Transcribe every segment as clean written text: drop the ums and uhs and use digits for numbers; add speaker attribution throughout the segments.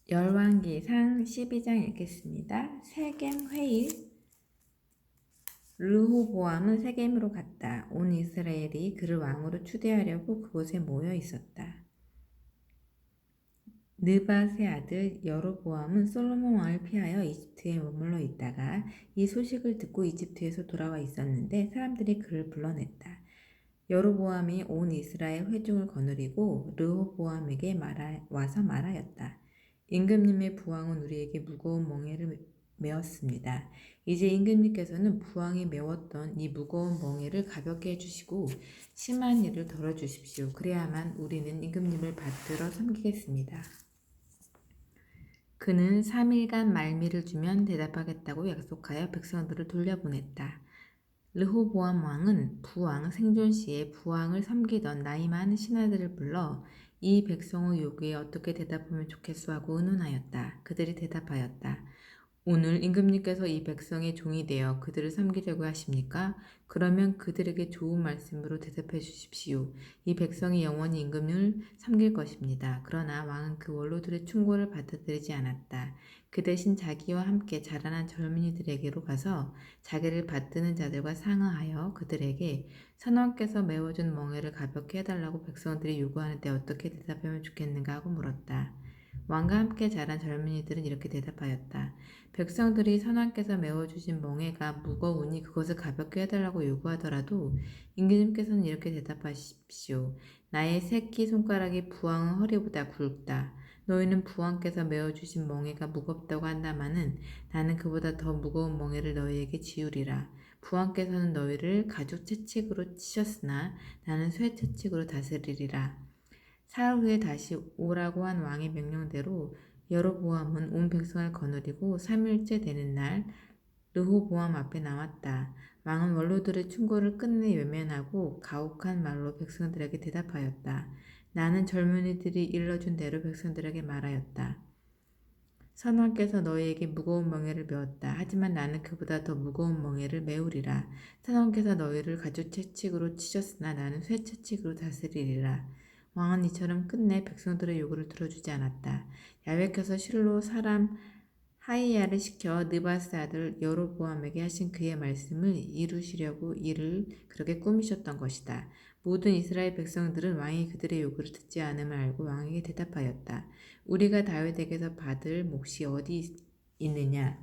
Speaker 1: 열왕기상 12장 읽겠습니다. 세겜 회의. 르호보암은 세겜으로 갔다. 온 이스라엘이 그를 왕으로 추대하려고 그곳에 모여 있었다. 느밧의 아들 여로보암은 솔로몬 왕을 피하여 이집트에 머물러 있다가 이 소식을 듣고 이집트에서 돌아와 있었는데 사람들이 그를 불러냈다. 여로보암이 온 이스라엘 회중을 거느리고 르호보암에게 와서 말하였다. 임금님의 부왕은 우리에게 무거운 멍에를 메었습니다. 이제 임금님께서는 부왕이 메웠던 이 무거운 멍에를 가볍게 해주시고 심한 일을 덜어주십시오. 그래야만 우리는 임금님을 받들어 섬기겠습니다. 그는 3일간 말미를 주면 대답하겠다고 약속하여 백성들을 돌려보냈다. 르호보암 왕은 부왕 생존 시에 부왕을 섬기던 나이 많은 신하들을 불러 이 백성의 요구에 어떻게 대답하면 좋겠소 하고 의논하였다. 그들이 대답하였다. 오늘 임금님께서 이 백성의 종이 되어 그들을 섬기려고 하십니까? 그러면 그들에게 좋은 말씀으로 대답해 주십시오. 이 백성이 영원히 임금을 섬길 것입니다. 그러나 왕은 그 원로들의 충고를 받아들이지 않았다. 그 대신 자기와 함께 자라난 젊은이들에게로 가서 자기를 받드는 자들과 상의하여 그들에게 선왕께서 메워준 멍에를 가볍게 해달라고 백성들이 요구하는데 어떻게 대답하면 좋겠는가 하고 물었다. 왕과 함께 자란 젊은이들은 이렇게 대답하였다. 백성들이 선왕께서 메워주신 멍에가 무거우니 그것을 가볍게 해달라고 요구하더라도 임금님께서는 이렇게 대답하십시오. 나의 새끼 손가락이 부왕의 허리보다 굵다. 너희는 부왕께서 메워주신 멍에가 무겁다고 한다마는 나는 그보다 더 무거운 멍에를 너희에게 지우리라. 부왕께서는 너희를 가죽 채찍으로 치셨으나 나는 쇠 채찍으로 다스리리라. 사흘 후에 다시 오라고 한 왕의 명령대로 여로보암은 온 백성을 거느리고 3일째 되는 날 르호보암 앞에 나왔다. 왕은 원로들의 충고를 끝내 외면하고 가혹한 말로 백성들에게 대답하였다. 나는 젊은이들이 일러준 대로 백성들에게 말하였다. 선왕께서 너희에게 무거운 멍에를 메었다. 하지만 나는 그보다 더 무거운 멍에를 메우리라. 선왕께서 너희를 가죽 채찍으로 치셨으나 나는 쇠 채찍으로 다스리리라. 왕은 이처럼 끝내 백성들의 요구를 들어주지 않았다. 야훼께서 실로 사람 하이야를 시켜 느밧의 아들 여로보암에게 하신 그의 말씀을 이루시려고 이를 그렇게 꾸미셨던 것이다. 모든 이스라엘 백성들은 왕이 그들의 요구를 듣지 않음을 알고 왕에게 대답하였다. 우리가 다윗에게서 받을 몫이 어디 있느냐?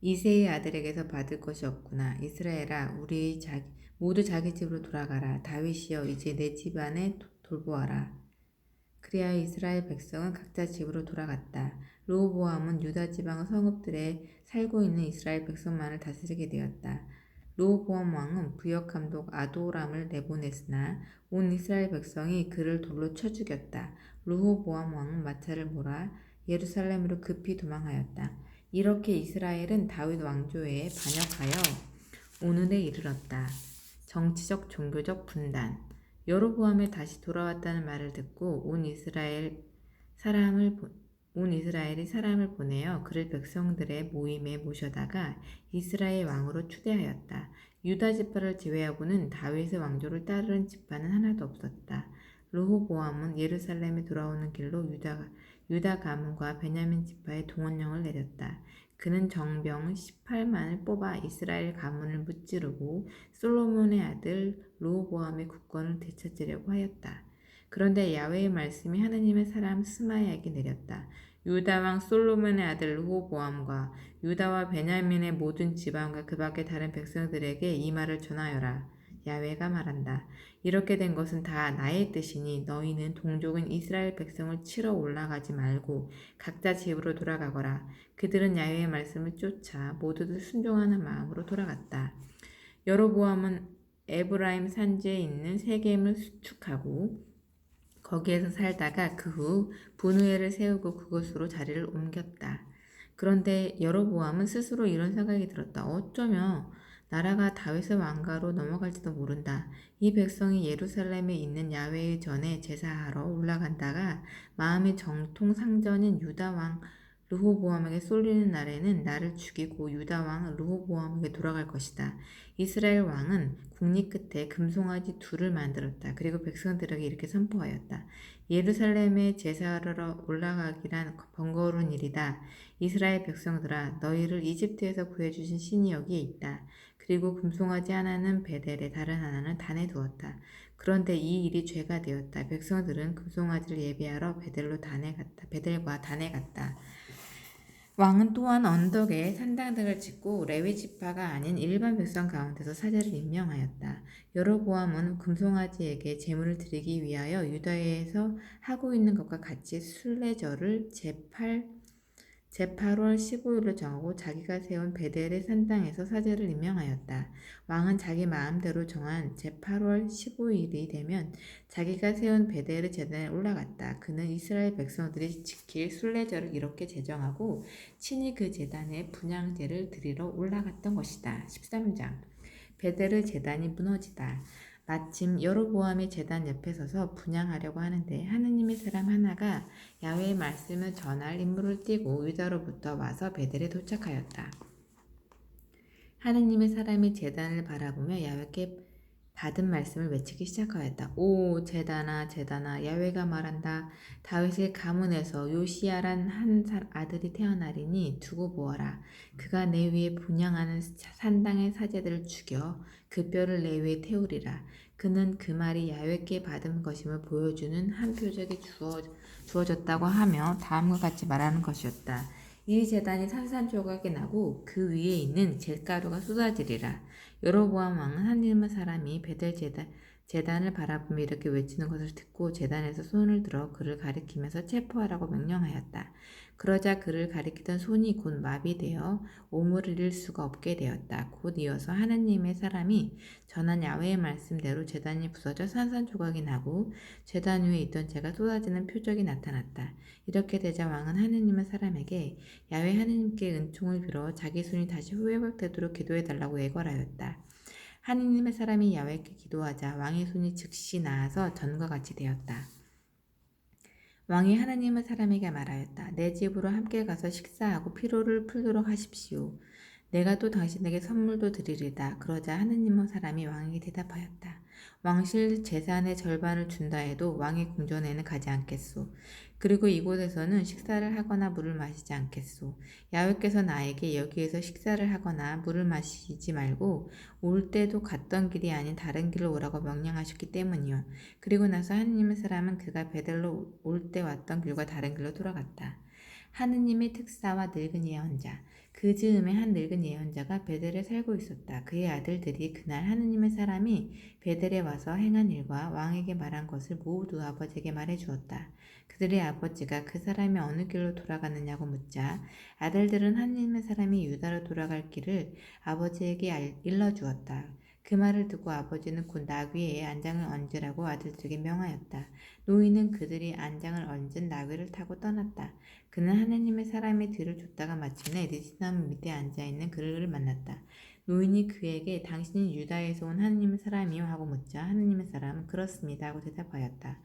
Speaker 1: 이새의 아들에게서 받을 것이 없구나. 이스라엘아, 모두 자기 집으로 돌아가라. 다윗이여, 이제 내 집안에 돌보아라. 그리하여 이스라엘 백성은 각자 집으로 돌아갔다. 르호보암은 유다 지방 성읍들에 살고 있는 이스라엘 백성만을 다스리게 되었다. 르호보암 왕은 부역 감독 아도람을 내보냈으나 온 이스라엘 백성이 그를 돌로 쳐 죽였다. 르호보암 왕은 마차를 몰아 예루살렘으로 급히 도망하였다. 이렇게 이스라엘은 다윗 왕조에 반역하여 오늘에 이르렀다. 정치적 종교적 분단. 여로보암이 다시 돌아왔다는 말을 듣고 온 이스라엘이 사람을 보내어 그를 백성들의 모임에 모셔다가 이스라엘 왕으로 추대하였다. 유다 지파를 제외하고는 다윗의 왕조를 따르는 지파는 하나도 없었다. 르호보암은 예루살렘에 돌아오는 길로 유다 가문과 베냐민 지파의 동원령을 내렸다. 그는 정병 18만을 뽑아 이스라엘 가문을 무찌르고 솔로몬의 아들 르호보암의 국권을 되찾으려고 하였다. 그런데 야훼의 말씀이 하나님의 사람 스마야에게 내렸다. 유다 왕 솔로몬의 아들 르호보암과 유다와 베냐민의 모든 지방과 그 밖의 다른 백성들에게 이 말을 전하여라. 야훼가 말한다. 이렇게 된 것은 다 나의 뜻이니 너희는 동족인 이스라엘 백성을 치러 올라가지 말고 각자 집으로 돌아가거라. 그들은 야훼의 말씀을 쫓아 모두들 순종하는 마음으로 돌아갔다. 여로보암은 에브라임 산지에 있는 세겜을 수축하고 거기에서 살다가 그 후 분우엘을 세우고 그곳으로 자리를 옮겼다. 그런데 여로보암은 스스로 이런 생각이 들었다. 어쩌면 나라가 다윗의 왕가로 넘어갈지도 모른다. 이 백성이 예루살렘에 있는 야훼의 전에 제사하러 올라간다가 마음의 정통 상전인 유다 왕 르호보암에게 쏠리는 날에는 나를 죽이고 유다 왕 르호보암에게 돌아갈 것이다. 이스라엘 왕은 국리 끝에 금송아지 둘을 만들었다. 그리고 백성들에게 이렇게 선포하였다. 예루살렘에 제사하러 올라가기란 번거로운 일이다. 이스라엘 백성들아, 너희를 이집트에서 구해주신 신이 여기에 있다. 그리고 금송아지 하나는 베델에, 다른 하나는 단에 두었다. 그런데 이 일이 죄가 되었다. 백성들은 금송아지를 예배하러 베델과 단에 갔다. 왕은 또한 언덕에 산당들을 짓고 레위 지파가 아닌 일반 백성 가운데서 사제를 임명하였다. 여로보암은 금송아지에게 제물을 드리기 위하여 유다에서 하고 있는 것과 같이 순례절을 제8월 15일로 정하고 자기가 세운 베델의 산당에서 사제를 임명하였다. 왕은 자기 마음대로 정한 제8월 15일이 되면 자기가 세운 베델의 제단에 올라갔다. 그는 이스라엘 백성들이 지킬 순례절을 이렇게 제정하고 친히 그 제단에 분향제를 드리러 올라갔던 것이다. 13장 베델의 제단이 무너지다. 마침 여로보암이 제단 옆에 서서 분향하려고 하는데 하느님의 사람 하나가 야훼의 말씀을 전할 임무를 띠고 유다로부터 와서 베델에 도착하였다. 하느님의 사람이 제단을 바라보며 야훼께 받은 말씀을 외치기 시작하였다. 오 제단아 제단아, 야훼가 말한다. 다윗의 가문에서 요시야란 한 아들이 태어나리니 두고 보아라. 그가 내 위에 분향하는 산당의 사제들을 죽여 그 뼈를 내 위에 태우리라. 그는 그 말이 야훼께 받은 것임을 보여주는 한 표적이 주어졌다고 하며 다음과 같이 말하는 것이었다. 이 제단이 산산조각이 나고 그 위에 있는 잿가루가 쏟아지리라. 여로보암 왕은 하느님의 사람이 베델 제단을 바라보며 이렇게 외치는 것을 듣고 제단에서 손을 들어 그를 가리키면서 체포하라고 명령하였다. 그러자 그를 가리키던 손이 곧 마비되어 오물을 잃을 수가 없게 되었다. 곧 이어서 하느님의 사람이 전한 야훼의 말씀대로 제단이 부서져 산산조각이 나고 제단 위에 있던 재가 쏟아지는 표적이 나타났다. 이렇게 되자 왕은 하느님의 사람에게 야훼 하느님께 은총을 빌어 자기 손이 다시 회복되도록 기도해달라고 애걸하였다. 하느님의 사람이 야훼께 기도하자 왕의 손이 즉시 나아서 전과 같이 되었다. 왕이 하느님의 사람에게 말하였다. 내 집으로 함께 가서 식사하고 피로를 풀도록 하십시오. 내가 또 당신에게 선물도 드리리다. 그러자 하느님의 사람이 왕에게 대답하였다. 왕실 재산의 절반을 준다 해도 왕의 궁전에는 가지 않겠소. 그리고 이곳에서는 식사를 하거나 물을 마시지 않겠소. 야훼께서 나에게 여기에서 식사를 하거나 물을 마시지 말고 올 때도 갔던 길이 아닌 다른 길로 오라고 명령하셨기 때문이요. 그리고 나서 하느님의 사람은 그가 베델로 올 때 왔던 길과 다른 길로 돌아갔다. 하느님의 특사와 늙은 예언자. 그 즈음에 한 늙은 예언자가 베델에 살고 있었다. 그의 아들들이 그날 하느님의 사람이 베델에 와서 행한 일과 왕에게 말한 것을 모두 아버지에게 말해 주었다. 그들의 아버지가 그 사람이 어느 길로 돌아가느냐고 묻자 아들들은 하느님의 사람이 유다로 돌아갈 길을 아버지에게 일러주었다. 그 말을 듣고 아버지는 곧 나귀에 안장을 얹으라고 아들들에게 명하였다. 노인은 그들이 안장을 얹은 나귀를 타고 떠났다. 그는 하느님의 사람의 뒤를 쫓다가 마침내 느티나무 밑에 앉아있는 그를 만났다. 노인이 그에게 당신이 유다에서 온 하느님의 사람이요? 하고 묻자 하느님의 사람은 그렇습니다 하고 대답하였다.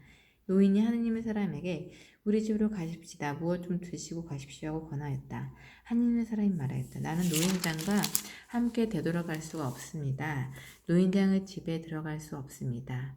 Speaker 1: 노인이 하느님의 사람에게 우리 집으로 가십시다. 무엇 좀 드시고 가십시오 하고 권하였다. 하느님의 사람이 말하였다. 나는 노인장과 함께 되돌아갈 수가 없습니다. 노인장의 집에 들어갈 수 없습니다.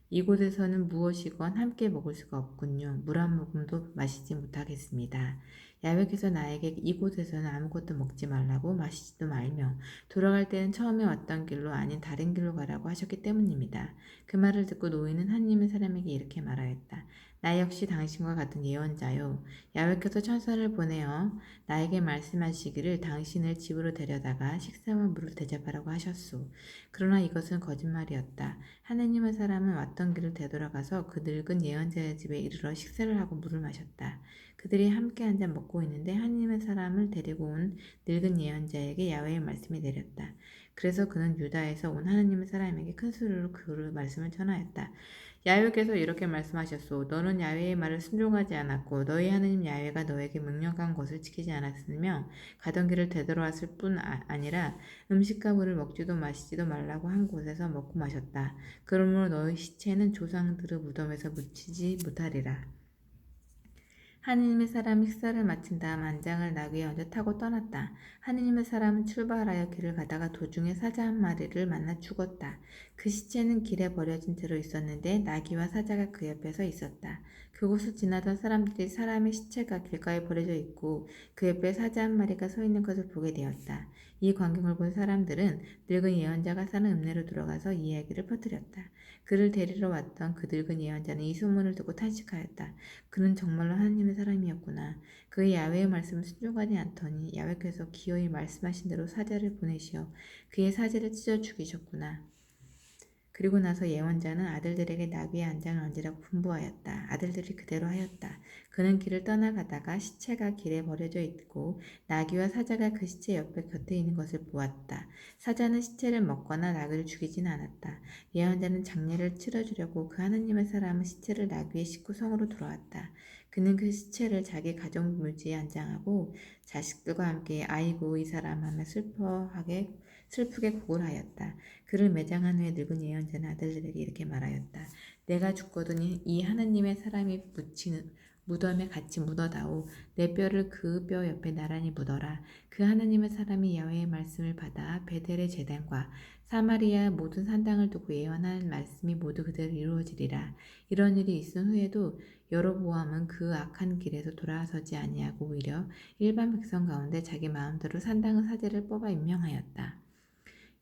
Speaker 1: 이곳에서는 무엇이건 함께 먹을 수가 없군요. 물 한 모금도 마시지 못하겠습니다. 야훼께서 나에게 이곳에서는 아무것도 먹지 말라고 마시지도 말며 돌아갈 때는 처음에 왔던 길로 아닌 다른 길로 가라고 하셨기 때문입니다. 그 말을 듣고 노인은 하느님의 사람에게 이렇게 말하였다. 나 역시 당신과 같은 예언자요. 야훼께서 천사를 보내어 나에게 말씀하시기를 당신을 집으로 데려다가 식사와 물을 대접하라고 하셨소. 그러나 이것은 거짓말이었다. 하느님의 사람은 왔던 길을 되돌아가서 그 늙은 예언자의 집에 이르러 식사를 하고 물을 마셨다. 그들이 함께 앉아 먹고 있는데 하느님의 사람을 데리고 온 늙은 예언자에게 야훼의 말씀이 내렸다. 그래서 그는 유다에서 온 하느님의 사람에게 큰 소리로 그 말씀을 전하였다. 야훼께서 이렇게 말씀하셨소. 너는 야훼의 말을 순종하지 않았고 너희 하느님 야훼가 너에게 명령한 것을 지키지 않았으며 가던 길을 되돌아왔을 뿐 아니라 음식과 물을 먹지도 마시지도 말라고 한 곳에서 먹고 마셨다. 그러므로 너희 시체는 조상들의 무덤에서 묻히지 못하리라. 하느님의 사람이 식사를 마친 다음 안장을 나귀에 얹어 타고 떠났다. 하느님의 사람은 출발하여 길을 가다가 도중에 사자 한 마리를 만나 죽었다. 그 시체는 길에 버려진 채로 있었는데 나귀와 사자가 그 옆에 서 있었다. 그곳을 지나던 사람들이 사람의 시체가 길가에 버려져 있고 그 옆에 사자 한 마리가 서 있는 것을 보게 되었다. 이 광경을 본 사람들은 늙은 예언자가 사는 읍내로 들어가서 이야기를 퍼뜨렸다. 그를 데리러 왔던 그 늙은 예언자는 이 소문을 듣고 탄식하였다. 그는 정말로 하나님의 사람이었구나. 그의 야훼의 말씀을 순종하지 않더니 야훼께서 기어이 말씀하신 대로 사자를 보내시어 그의 사제를 찢어 죽이셨구나. 그리고 나서 예언자는 아들들에게 나귀의 안장을 얹으라고 분부하였다. 아들들이 그대로 하였다. 그는 길을 떠나가다가 시체가 길에 버려져 있고 나귀와 사자가 그 시체 옆에 곁에 있는 것을 보았다. 사자는 시체를 먹거나 나귀를 죽이진 않았다. 예언자는 장례를 치러주려고 그 하느님의 사람은 시체를 나귀에 싣고 성으로 돌아왔다. 그는 그 시체를 자기 가족 묘지에 안장하고 자식들과 함께 아이고 이 사람 하며 슬프게 구걸하였다. 그를 매장한 후에 늙은 예언자는 아들들에게 이렇게 말하였다. 내가 죽거든 이 하느님의 사람이 묻히는 무덤에 같이 묻어다오. 내 뼈를 그 뼈 옆에 나란히 묻어라. 그 하느님의 사람이 야훼의 말씀을 받아 베델의 제단과 사마리아 모든 산당을 두고 예언한 말씀이 모두 그대로 이루어지리라. 이런 일이 있은 후에도 여로보암은 그 악한 길에서 돌아서지 아니하고 오히려 일반 백성 가운데 자기 마음대로 산당의 사제를 뽑아 임명하였다.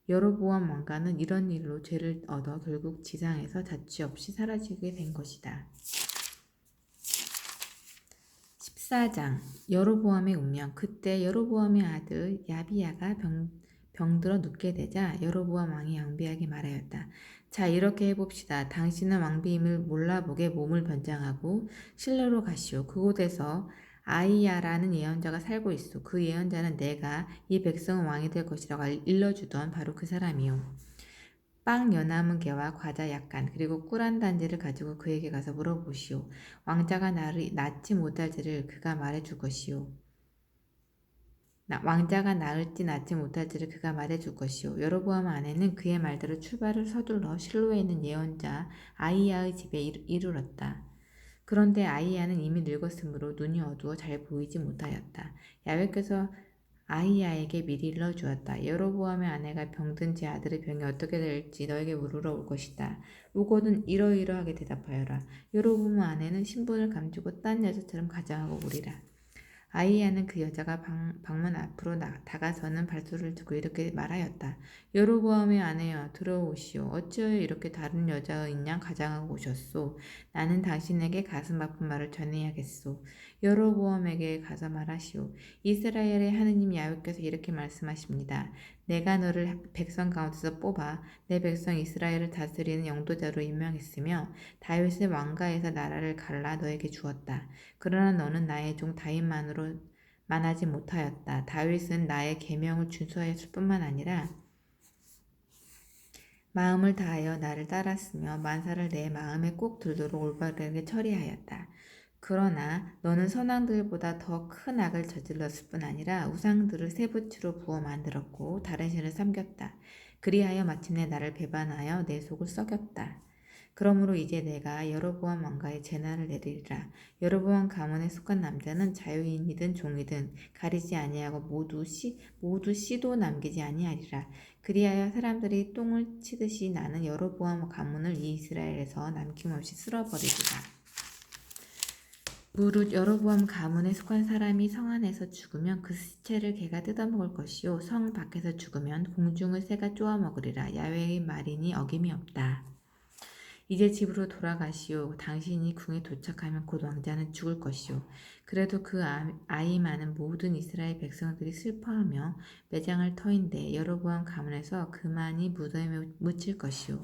Speaker 1: 여로보암 왕가는 이런 일로 죄를 얻어 결국 지상에서 자취 없이 사라지게 된 것이다. 14장 여로보암의 운명. 그때 여로보암의 아들 야비야가 병들어 눕게 되자 여로보암 왕이 양비에게 말하였다. 자, 이렇게 해봅시다. 당신은 왕비임을 몰라보게 몸을 변장하고 실로로 가시오. 그곳에서 아이야라는 예언자가 살고 있어. 그 예언자는 내가 이 백성은 왕이 될 것이라고 일러주던 바로 그 사람이요. 빵 연함은 개와 과자 약간 그리고 꿀 한 단지를 가지고 그에게 가서 물어보시오. 왕자가 낳지 못할지를 그가 말해줄 것이오. 왕자가 낳을지 낳지 못할지를 그가 말해줄 것이오. 여로보암 아내는 그의 말대로 출발을 서둘러 실로에 있는 예언자 아이야의 집에 이르렀다. 그런데 아이야는 이미 늙었으므로 눈이 어두워 잘 보이지 못하였다. 야훼께서 아이야에게 미리 일러주었다. 여로보암의 아내가 병든 제 아들의 병이 어떻게 될지 너에게 물으러 올 것이다. 오거든 이러이러하게 대답하여라. 여로보암 아내는 신분을 감추고 딴 여자처럼 가장하고 오리라. 아이야는 그 여자가 방문 앞으로 다가서는 발소리를 듣고 이렇게 말하였다. 여로보암의 아내여 들어오시오. 어찌하여 이렇게 다른 여자의 양 가장하고 오셨소. 나는 당신에게 가슴 아픈 말을 전해야겠소. 여로보암에게 가서 말하시오. 이스라엘의 하느님 야훼께서 이렇게 말씀하십니다. 내가 너를 백성 가운데서 뽑아 내 백성 이스라엘을 다스리는 영도자로 임명했으며 다윗의 왕가에서 나라를 갈라 너에게 주었다. 그러나 너는 나의 종 다윗만으로 만하지 못하였다. 다윗은 나의 계명을 준수하였을 뿐만 아니라 마음을 다하여 나를 따랐으며 만사를 내 마음에 꼭 들도록 올바르게 처리하였다. 그러나 너는 선왕들보다 더 큰 악을 저질렀을 뿐 아니라 우상들을 쇠붙이로 부어 만들었고 다른 신을 섬겼다. 그리하여 마침내 나를 배반하여 내 속을 썩였다. 그러므로 이제 내가 여로보암 왕가에 재난을 내리리라. 여로보암 가문에 속한 남자는 자유인이든 종이든 가리지 아니하고 모두 씨도 남기지 아니하리라. 그리하여 사람들이 똥을 치듯이 나는 여로보암 가문을 이 이스라엘에서 남김없이 쓸어버리리라. 무릇 여로보암 가문에 속한 사람이 성 안에서 죽으면 그 시체를 개가 뜯어먹을 것이요 성 밖에서 죽으면 공중의 새가 쪼아먹으리라. 야훼의 말이니 어김이 없다. 이제 집으로 돌아가시오. 당신이 궁에 도착하면 곧 왕자는 죽을 것이오. 그래도 그 아이 많은 모든 이스라엘 백성들이 슬퍼하며 매장할 터인데 여로보암 가문에서 그만이 무덤에 묻힐 것이오.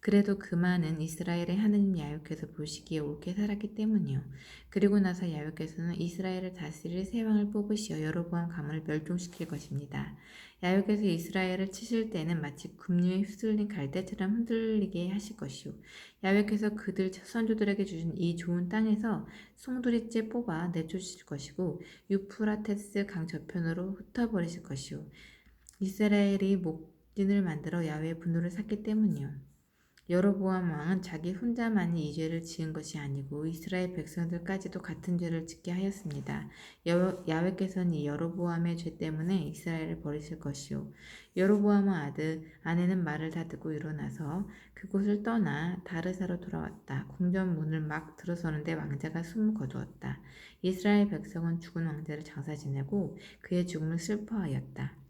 Speaker 1: 그래도 그만은 이스라엘의 하느님 야훼께서 보시기에 옳게 살았기 때문이요. 그리고 나서 야훼께서는 이스라엘을 다스릴 새 왕을 뽑으시어 여로보암 가문을 멸종시킬 것입니다. 야훼께서 이스라엘을 치실 때는 마치 급류에 휩쓸린 갈대처럼 흔들리게 하실 것이요. 야훼께서 그들 선조들에게 주신 이 좋은 땅에서 송두리째 뽑아 내쫓으실 것이고 유프라테스 강 저편으로 흩어버리실 것이요. 이스라엘이 목진을 만들어 야훼의 분노를 샀기 때문이요. 여로보암 왕은 자기 혼자만이 이 죄를 지은 것이 아니고 이스라엘 백성들까지도 같은 죄를 짓게 하였습니다. 야훼께서는 이 여로보암의 죄 때문에 이스라엘을 버리실 것이요. 여로보암의 아내는 말을 다 듣고 일어나서 그곳을 떠나 다르사로 돌아왔다. 궁전 문을 막 들어서는데 왕자가 숨을 거두었다. 이스라엘 백성은 죽은 왕자를 장사 지내고 그의 죽음을 슬퍼하였다.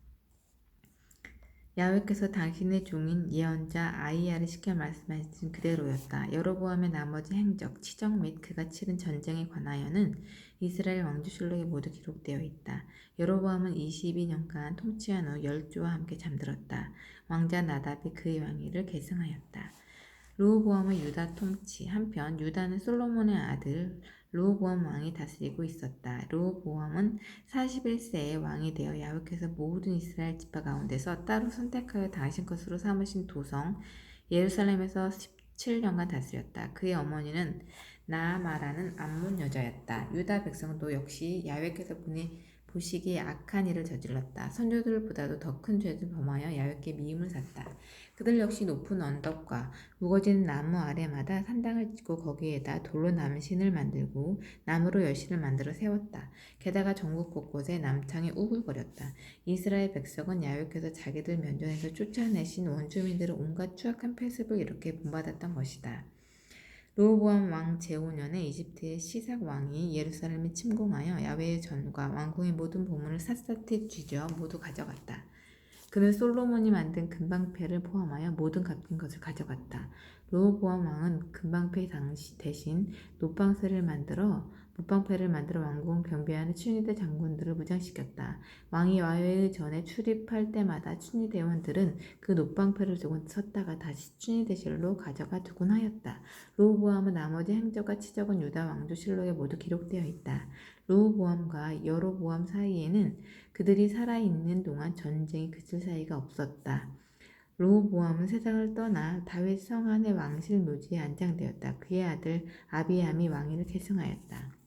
Speaker 1: 야훼께서 당신의 종인 예언자 아이야를 시켜 말씀하신 그대로였다. 여로보암의 나머지 행적, 치적 및 그가 치른 전쟁에 관하여는 이스라엘 왕조실록에 모두 기록되어 있다. 여로보암은 22년간 통치한 후 열조와 함께 잠들었다. 왕자 나답이 그의 왕위를 계승하였다. 르호보암의 유다 통치. 한편 유다는 솔로몬의 아들 르호보암 왕이 다스리고 있었다. 르호보암은 41세에 왕이 되어 야훼께서 모든 이스라엘 지파 가운데서 따로 선택하여 당신 것으로 삼으신 도성 예루살렘에서 17년간 다스렸다. 그의 어머니는 나아마라는 암몬 여자였다. 유다 백성도 역시 야훼께서 보시기에 악한 일을 저질렀다. 선조들보다도 더 큰 죄를 범하여 야훼께 미움을 샀다. 그들 역시 높은 언덕과 우거진 나무 아래마다 산당을 짓고 거기에다 돌로 남신을 만들고 나무로 여신을 만들어 세웠다. 게다가 전국 곳곳에 남창이 우글거렸다. 이스라엘 백성은 야훼께서 자기들 면전에서 쫓아내신 원주민들을 온갖 추악한 폐습을 이렇게 본받았던 것이다. 르호보암 왕 제5년에 이집트의 시삭 왕이 예루살렘을 침공하여 야훼의 전과 왕궁의 모든 보물을 샅샅이 뒤져 모두 가져갔다. 그는 솔로몬이 만든 금방패를 포함하여 모든 값진 것을 가져갔다. 르호보암 왕은 금방패 대신 못방패를 만들어 왕궁을 경비하는 춘희대 장군들을 무장시켰다. 왕이 야훼의 전에 출입할 때마다 춘희대원들은 그 못방패를 두고 섰다가 다시 춘희대실로 가져가 두곤 하였다. 르호보암의 나머지 행적과 치적은 유다 왕조실록에 모두 기록되어 있다. 르호보암과 여로보암 사이에는 그들이 살아있는 동안 전쟁이 그칠 사이가 없었다. 르호보암은 세상을 떠나 다윗 성 안의 왕실 묘지에 안장되었다. 그의 아들 아비암이 왕위를 계승하였다.